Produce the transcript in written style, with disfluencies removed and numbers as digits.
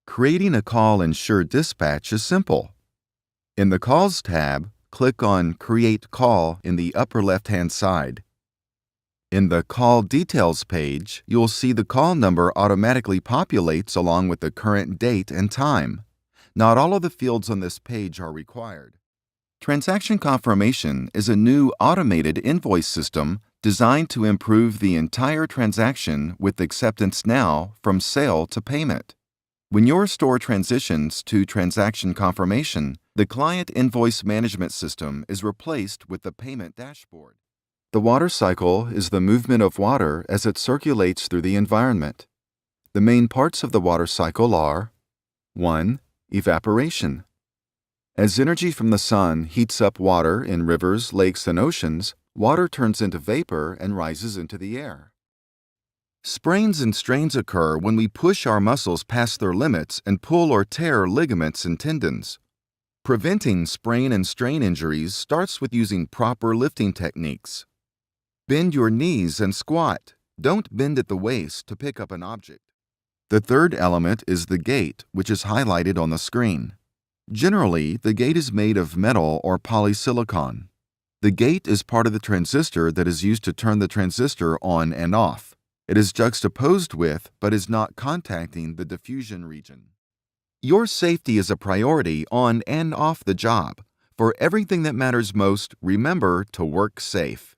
Creating a call in Sure Dispatch is simple. In the Calls tab, click on Create Call in the upper left-hand side. In the Call Details page, you'll see the call number automatically populates along with the current date and time. Not all of the fields on this page are required. Transaction Confirmation is a new automated invoice system designed to improve the entire transaction with acceptance now from sale to payment. When your store transitions to Transaction Confirmation, the Client Invoice Management System is replaced with the Payment Dashboard. The water cycle is the movement of water as it circulates through the environment. The main parts of the water cycle are 1. Evaporation. As energy from the sun heats up water in rivers, lakes, and oceans, water turns into vapor and rises into the air. Sprains and strains occur when we push our muscles past their limits and pull or tear ligaments and tendons. Preventing sprain and strain injuries starts with using proper lifting techniques. Bend your knees and squat. Don't bend at the waist to pick up an object. The third element is the gait, which is highlighted on the screen. Generally, the gate is made of metal or polysilicon. The gate is part of the transistor that is used to turn the transistor on and off. It is juxtaposed with, but is not contacting the diffusion region. Your safety is a priority on and off the job. For everything that matters most, remember to work safe.